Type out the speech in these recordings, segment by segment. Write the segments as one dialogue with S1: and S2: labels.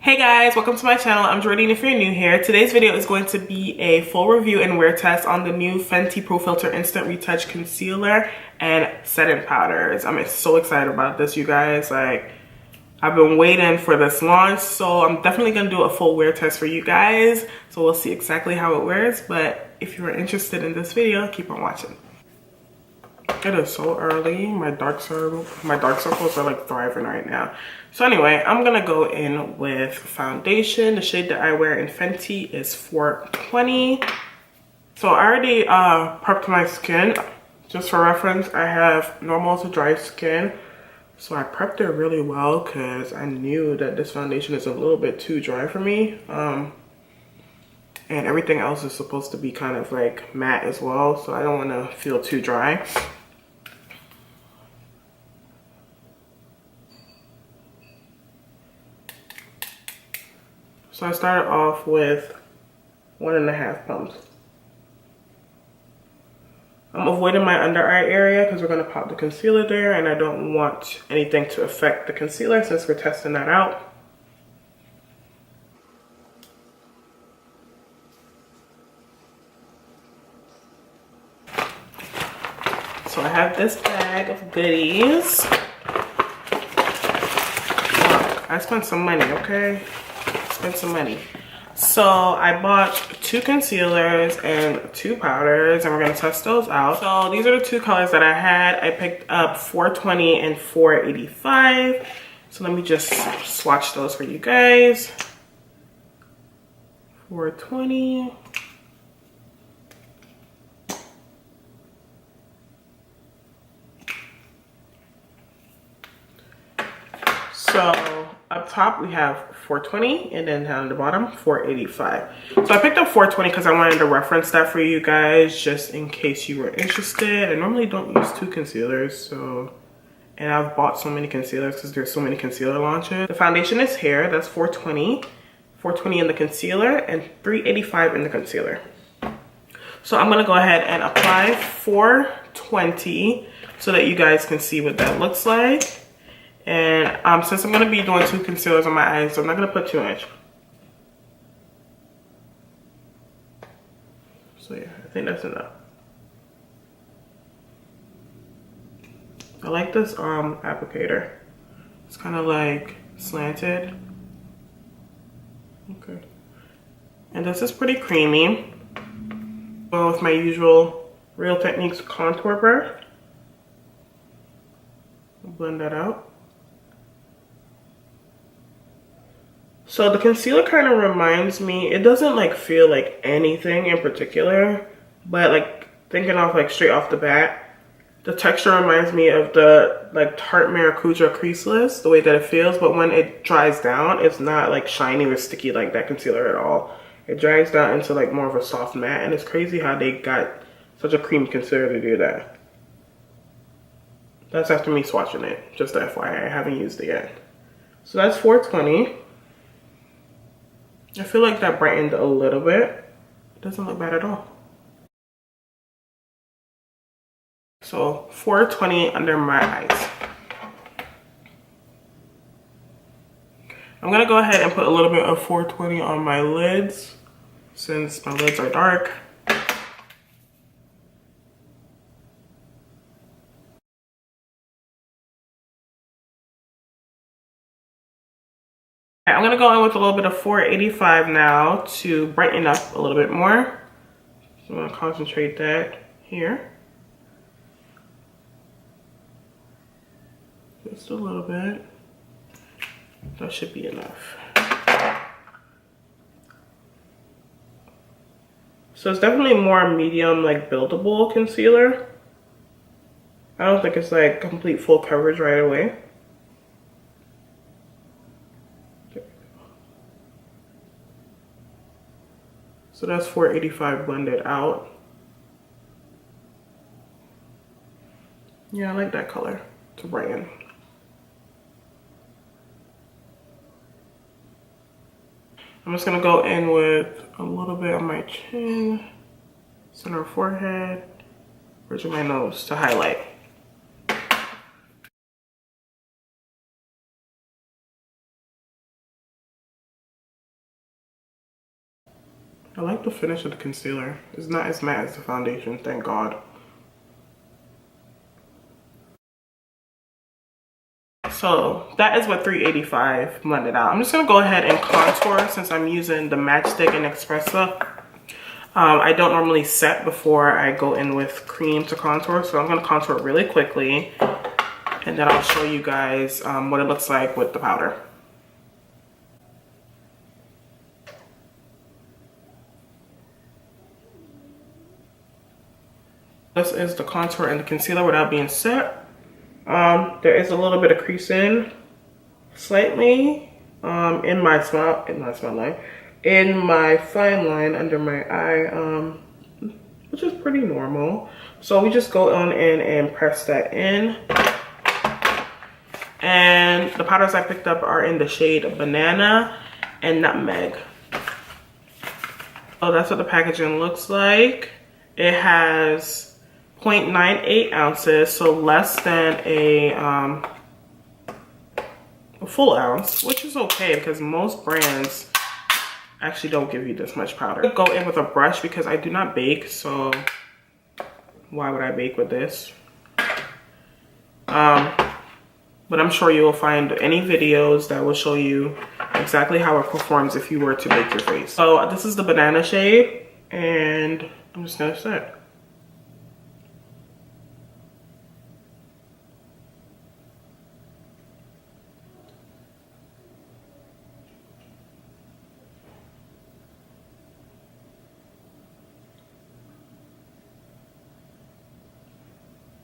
S1: Hey guys, welcome to my channel. I'm Jordan if you're new here. Today's video is going to be a full review and wear test on the new Fenty Pro Filt'r Instant Retouch Concealer and setting powders. I'm so excited about this, you guys. Like, I've been waiting for this launch, so I'm definitely gonna do a full wear test for you guys. So we'll see exactly how it wears, but if you're interested in this video, keep on watching. It is so early. My dark circles are like thriving right now. So anyway, I'm gonna go in with foundation. The shade that I wear in Fenty is 420. So I already prepped my skin. Just for reference, I have normal to dry skin. So I prepped it really well because I knew that this foundation is a little bit too dry for me. And everything else is supposed to be kind of like matte as well. So I don't want to feel too dry. So I started off with 1.5 pumps. I'm avoiding my under eye area because we're going to pop the concealer there, and I don't want anything to affect the concealer since we're testing that out. So I have this bag of goodies. Look, I spent some money, okay? Spent some money. So I bought 2 concealers and 2 powders, and we're gonna test those out. So these are the 2 colors that I had. I picked up 420 and 485. So let me just swatch those for you guys. 420. So up top we have 420, and then down at the bottom 485. So I picked up 420 because I wanted to reference that for you guys just in case you were interested. I normally don't use 2 concealers, so, and I've bought so many concealers because there's so many concealer launches. The foundation is here, that's 420. 420 in the concealer and 385 in the concealer. So I'm gonna go ahead and apply 420 so that you guys can see what that looks like. And since I'm going to be doing 2 concealers on my eyes, so I'm not going to put too much. So yeah, I think that's enough. I like this applicator. It's kind of like slanted. Okay. And this is pretty creamy. Well, with my usual Real Techniques contour brush. Blend that out. So the concealer kind of reminds me, it doesn't like feel like anything in particular, but like thinking off like straight off the bat, the texture reminds me of the like Tarte Maracuja Creaseless, the way that it feels, but when it dries down, it's not like shiny or sticky like that concealer at all. It dries down into like more of a soft matte, and it's crazy how they got such a cream concealer to do that. That's after me swatching it, just FYI, I haven't used it yet. So that's 420. I feel like that brightened a little bit. It doesn't look bad at all. So 420 under my eyes. I'm gonna go ahead and put a little bit of 420 on my lids since my lids are dark. I'm gonna go in with a little bit of 485 now to brighten up a little bit more. So I'm gonna concentrate that here. Just a little bit. That should be enough. So it's definitely more medium, like buildable concealer. I don't think it's like complete full coverage right away. So that's 485 blended out. Yeah, I like that color to brighten. I'm just gonna go in with a little bit on my chin, center of forehead, bridge of my nose to highlight. I like the finish of the concealer. It's not as matte as the foundation, thank God. So that is what 385 blended out. I'm just gonna go ahead and contour since I'm using the Matchstick and Espresso. I don't normally set before I go in with cream to contour, so I'm gonna contour really quickly, and then I'll show you guys what it looks like with the powder. This is the contour and the concealer without being set. There is a little bit of creasing slightly in my fine line under my eye, which is pretty normal. So we just go on in and press that in. And the powders I picked up are in the shade Banana and Nutmeg. So that's what the packaging looks like. It has 0.98 ounces, so less than a full ounce, which is okay because most brands actually don't give you this much powder. I go in with a brush because I do not bake, so why would I bake with this? But I'm sure you will find any videos that will show you exactly how it performs if you were to bake your face. So this is the Banana shade, and I'm just gonna set.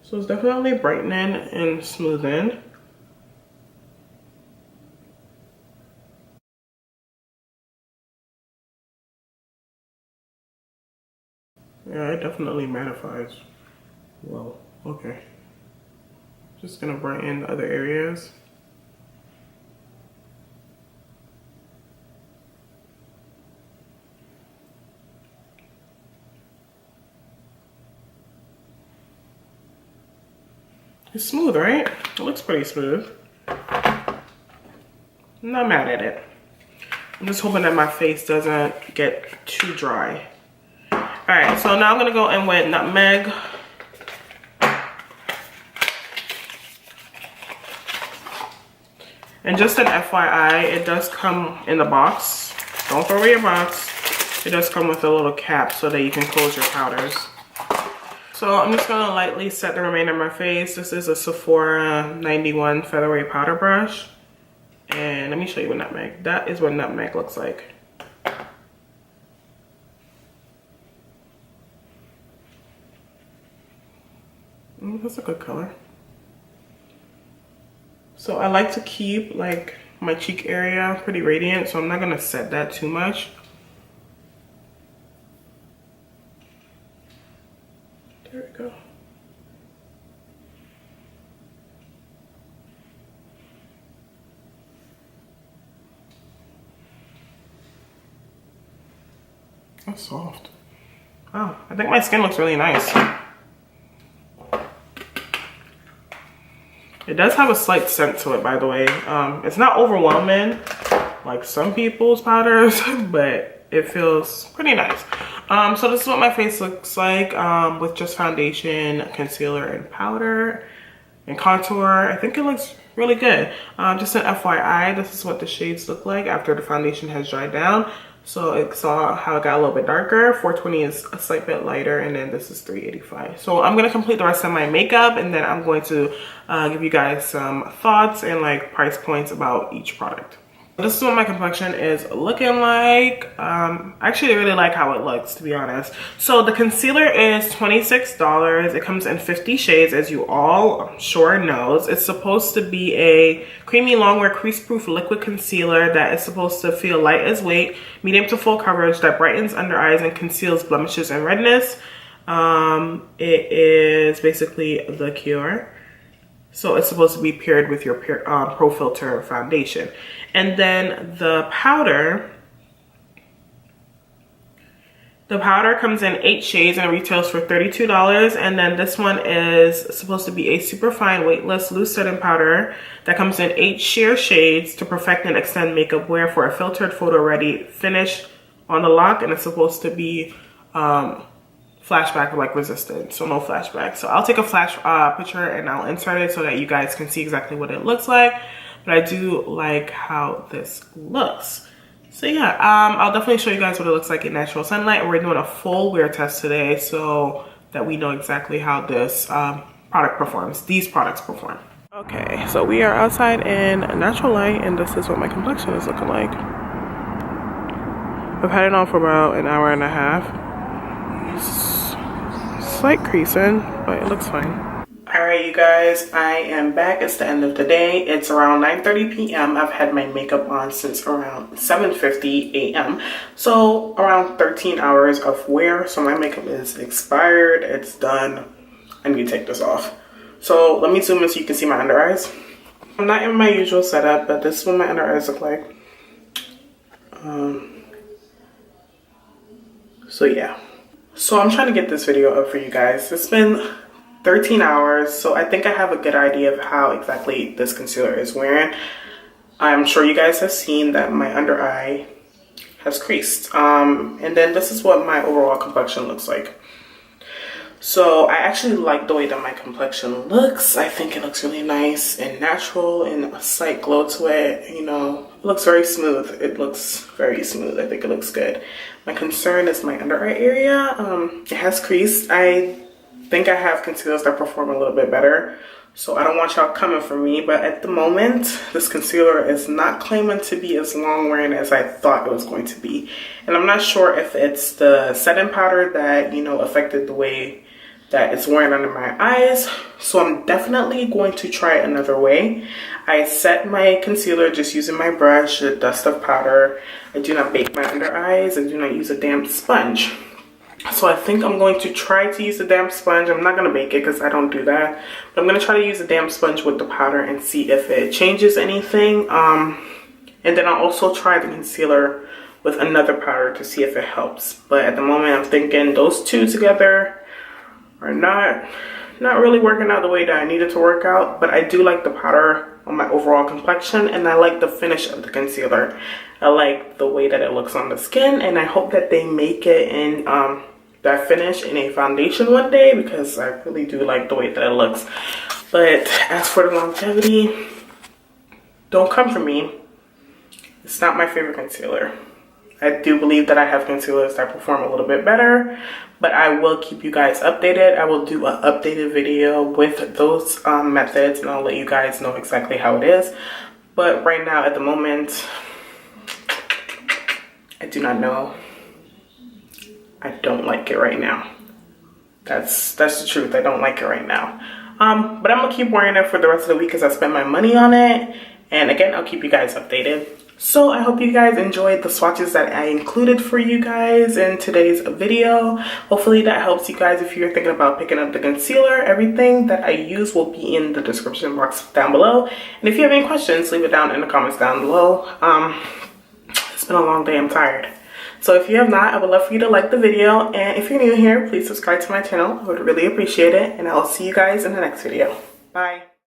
S1: So it's definitely brightening and smoothing. Yeah, it definitely mattifies. Whoa, okay. Just gonna brighten other areas. It's smooth, right? It looks pretty smooth. I'm not mad at it. I'm just hoping that my face doesn't get too dry. All right, so now I'm gonna go in with Nutmeg. And just an FYI, it does come in the box. Don't throw away your box. It does come with a little cap so that you can close your powders. So I'm just gonna lightly set the remainder of my face. This is a Sephora 91 featherweight powder brush. And let me show you what Nutmeg. That is what Nutmeg looks like. That's a good color. So I like to keep like my cheek area pretty radiant, so I'm not gonna set that too much. There we go. That's soft. Oh, I think my skin looks really nice. It does have a slight scent to it, by the way. It's not overwhelming like some people's powders, but it feels pretty nice. So this is what my face looks like with just foundation, concealer, and powder and contour. I think it looks really good. Just an FYI, this is what the shades look like after the foundation has dried down. So it saw how it got a little bit darker. 420 is a slight bit lighter, and then this is 385. So I'm gonna complete the rest of my makeup, and then I'm going to give you guys some thoughts and like price points about each product. This is what my complexion is looking like. I actually really like how it looks, to be honest. So the concealer is $26. It comes in 50 shades, as you all I'm sure knows. It's supposed to be a creamy longwear crease-proof liquid concealer that is supposed to feel light as weight, medium to full coverage, that brightens under eyes and conceals blemishes and redness. It is basically the cure. So it's supposed to be paired with your Pro Filt'r foundation. And then the powder comes in 8 shades and it retails for $32. And then this one is supposed to be a super fine weightless loose setting powder that comes in 8 sheer shades to perfect and extend makeup wear for a filtered photo ready finish on the lock, and it's supposed to be flashback like resistant, so no flashback. So I'll take a flash picture and I'll insert it so that you guys can see exactly what it looks like. But I do like how this looks. So yeah, I'll definitely show you guys what it looks like in natural sunlight. We're doing a full wear test today so that we know exactly how this product performs, these products perform. Okay, so we are outside in natural light, and this is what my complexion is looking like. I've had it on for about an hour and a half. Slight creasing, but it looks fine. All right, you guys, I am back. It's the end of the day. It's around 9:30 p.m. I've had my makeup on since around 7:50 a.m. So around 13 hours of wear. So my makeup is expired. It's done. I need to take this off. So let me zoom in so you can see my under eyes. I'm not in my usual setup, but this is what my under eyes look like. So yeah. So I'm trying to get this video up for you guys. It's been 13 hours, so I think I have a good idea of how exactly this concealer is wearing. I'm sure you guys have seen that my under eye has creased. And then this is what my overall complexion looks like. So I actually like the way that my complexion looks. I think it looks really nice and natural and a slight glow to it. You know, it looks very smooth. It looks very smooth. I think it looks good. My concern is my under eye area. It has creased. I think I have concealers that perform a little bit better. So I don't want y'all coming for me, but at the moment, this concealer is not claiming to be as long wearing as I thought it was going to be. And I'm not sure if it's the setting powder that, you know, affected the way that it's wearing under my eyes. So I'm definitely going to try another way. I set my concealer just using my brush, a dust of powder. I do not bake my under eyes. I do not use a damp sponge. So I think I'm going to try to use a damp sponge. I'm not going to bake it because I don't do that. But I'm going to try to use a damp sponge with the powder and see if it changes anything. And then I'll also try the concealer with another powder to see if it helps. But at the moment, I'm thinking those two together are not really working out the way that I needed to work out. But I do like the powder on my overall complexion, and I like the finish of the concealer. I like the way that it looks on the skin, and I hope that they make it in that finish in a foundation one day, because I really do like the way that it looks. But as for the longevity, don't come for me. It's not my favorite concealer. I do believe that I have concealers that perform a little bit better, but I will keep you guys updated. I will do an updated video with those methods, and I'll let you guys know exactly how it is. But right now, at the moment, I do not know. I don't like it right now. That's the truth. I don't like it right now. But I'm gonna keep wearing it for the rest of the week because I spent my money on it. And again, I'll keep you guys updated. So I hope you guys enjoyed the swatches that I included for you guys in today's video. Hopefully that helps you guys if you're thinking about picking up the concealer. Everything that I use will be in the description box down below. And if you have any questions, leave it down in the comments down below. It's been a long day, I'm tired. So if you have not, I would love for you to like the video. And if you're new here, please subscribe to my channel. I would really appreciate it. And I'll see you guys in the next video. Bye.